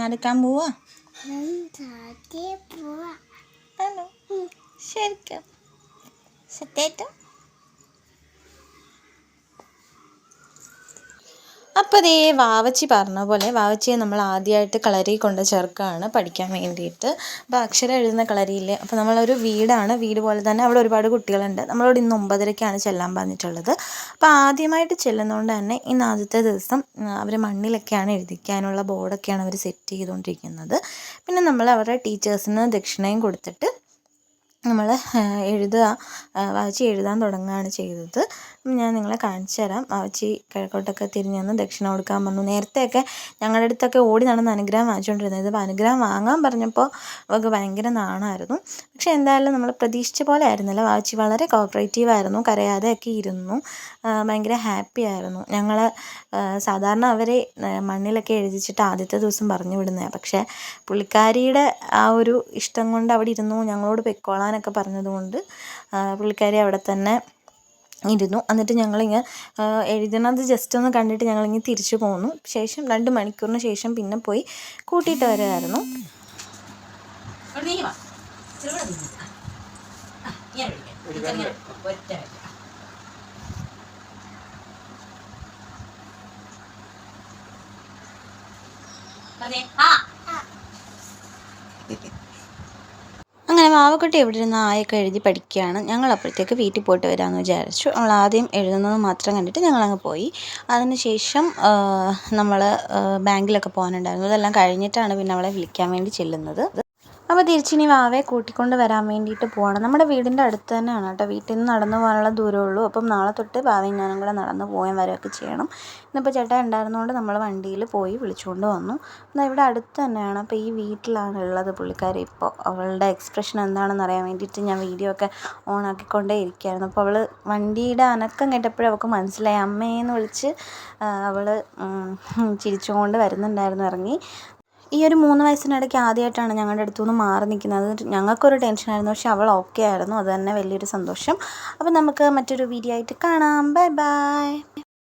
നടക്കാൻ പോവാ. ആണോ? ശരിക്കും സത്യായിട്ടും. അപ്പോൾ അതേ വാവച്ചി പറഞ്ഞ പോലെ വാവച്ചിയെ നമ്മൾ ആദ്യമായിട്ട് കളരി കൊണ്ട് ചേർക്കുകയാണ് പഠിക്കാൻ വേണ്ടിയിട്ട്. അപ്പോൾ അക്ഷരം എഴുതുന്ന കളരിയില്ലേ, അപ്പോൾ നമ്മളൊരു വീട് പോലെ തന്നെ അവിടെ ഒരുപാട് കുട്ടികളുണ്ട്. നമ്മളോട് ഇന്ന് 9:30-ക്കാണ് ചെല്ലാൻ പറഞ്ഞിട്ടുള്ളത്. അപ്പോൾ ആദ്യമായിട്ട് ചെല്ലുന്നതുകൊണ്ട് തന്നെ ഇന്ന് ആദ്യത്തെ ദിവസം അവർ മണ്ണിലൊക്കെയാണ് എഴുതിക്കാനുള്ള ബോർഡൊക്കെയാണ് അവർ സെറ്റ് ചെയ്തുകൊണ്ടിരിക്കുന്നത്. പിന്നെ നമ്മൾ അവരുടെ ടീച്ചേഴ്സിന് ദക്ഷിണയും കൊടുത്തിട്ട് നമ്മൾ എഴുതുക. വാവച്ചി എഴുതാൻ തുടങ്ങുകയാണ് ചെയ്തത്. ഞാൻ നിങ്ങളെ കാണിച്ചു തരാം. വാവച്ചി കിഴക്കോട്ടൊക്കെ തിരിഞ്ഞ് നിന്ന് ദക്ഷിണ കൊടുക്കാൻ പറഞ്ഞു. നേരത്തെയൊക്കെ ഞങ്ങളുടെ അടുത്തൊക്കെ ഓടി നടന്ന് അനുഗ്രഹം വാങ്ങിച്ചുകൊണ്ടിരുന്നത്. ഇപ്പോൾ അനുഗ്രഹം വാങ്ങാൻ പറഞ്ഞപ്പോൾ അവൾക്ക് ഭയങ്കര നാണമായിരുന്നു. പക്ഷേ എന്തായാലും നമ്മൾ പ്രതീക്ഷിച്ച പോലെ ആയിരുന്നില്ല. വാവച്ചി വളരെ കോപ്പറേറ്റീവായിരുന്നു, കരയാതെയൊക്കെ ഇരുന്നു, ഭയങ്കര ഹാപ്പി ആയിരുന്നു. ഞങ്ങൾ സാധാരണ അവരെ മണ്ണിലൊക്കെ എഴുതിച്ചിട്ട് ആദ്യത്തെ ദിവസം പറഞ്ഞു വിടുന്നതാണ്. പക്ഷേ പുള്ളിക്കാരിയുടെ ആ ഒരു ഇഷ്ടം കൊണ്ട് അവിടെ ഇരുന്നു. ഞങ്ങളോട് പൊയ്ക്കോളാനൊക്കെ പറഞ്ഞതുകൊണ്ട് പുള്ളിക്കാരി അവിടെ തന്നെ ഇരുന്നു. എന്നിട്ട് ഞങ്ങളിങ്ങ് എഴുതണത് ജസ്റ്റ് ഒന്ന് കണ്ടിട്ട് ഞങ്ങളിങ്ങ് തിരിച്ചു പോന്നു. ശേഷം 2 മണിക്കൂറിന് ശേഷം പിന്നെ പോയി കൂട്ടിയിട്ട് വരുമായിരുന്നു. അങ്ങനെ വാവക്കുട്ടി എവിടെ ഇരുന്ന് ആയൊക്കെ എഴുതി പഠിക്കുകയാണ്. ഞങ്ങൾ അപ്പോഴത്തേക്ക് വീട്ടിൽ പോയിട്ട് വരാമെന്ന് വിചാരിച്ചു. നമ്മൾ ആദ്യം എഴുതുന്നത് മാത്രം കണ്ടിട്ട് ഞങ്ങളങ്ങ് പോയി. അതിനുശേഷം നമ്മൾ ബാങ്കിലൊക്കെ പോകാനുണ്ടായിരുന്നു. അതെല്ലാം കഴിഞ്ഞിട്ടാണ് പിന്നെ അവളെ വിളിക്കാൻ വേണ്ടി ചെല്ലുന്നത്. അപ്പോൾ തിരിച്ചിനി വാവയെ കൂട്ടിക്കൊണ്ട് വരാൻ വേണ്ടിയിട്ട് പോകണം. നമ്മുടെ വീടിൻ്റെ അടുത്ത് തന്നെയാണ് കേട്ടോ. വീട്ടിൽ നിന്ന് നടന്നു പോകാനുള്ള ദൂരമേ ഉള്ളൂ. അപ്പം നാളെ തൊട്ട് വാവയും ഞാനും കൂടെ നടന്ന് പോവുകയും വരികയൊക്കെ ചെയ്യണം. ഇന്നിപ്പോൾ ചേട്ടൻ ഉണ്ടായിരുന്നതുകൊണ്ട് നമ്മൾ വണ്ടിയിൽ പോയി വിളിച്ചുകൊണ്ട് വന്നു. എന്നാൽ ഇവിടെ അടുത്ത് തന്നെയാണ്. അപ്പോൾ ഈ വീട്ടിലാണ് ഉള്ളത് പുള്ളിക്കാരി. ഇപ്പോൾ അവളുടെ എക്സ്പ്രഷൻ എന്താണെന്ന് അറിയാൻ വേണ്ടിയിട്ട് ഞാൻ വീഡിയോ ഒക്കെ ഓൺ ആക്കിക്കൊണ്ടേ ഇരിക്കുകയായിരുന്നു. അപ്പോൾ അവൾ വണ്ടിയുടെ അനക്കം കേട്ടപ്പോഴേ അവൾക്ക് മനസ്സിലായി. അമ്മേന്ന് വിളിച്ച് അവൾ ചിരിച്ചുകൊണ്ട് വരുന്നുണ്ടായിരുന്നു ഇറങ്ങി. ഈ ഒരു 3 വയസ്സിനിടയ്ക്ക് ആദ്യമായിട്ടാണ് ഞങ്ങളുടെ അടുത്തുനിന്ന് മാറി നിൽക്കുന്നത്. ഞങ്ങൾക്കൊരു ടെൻഷനായിരുന്നു, പക്ഷെ അവൾ ഓക്കെ ആയിരുന്നു. അത് തന്നെ വലിയൊരു സന്തോഷം. അപ്പോൾ നമുക്ക് മറ്റൊരു വീഡിയോ ആയിട്ട് കാണാം. Bye bye.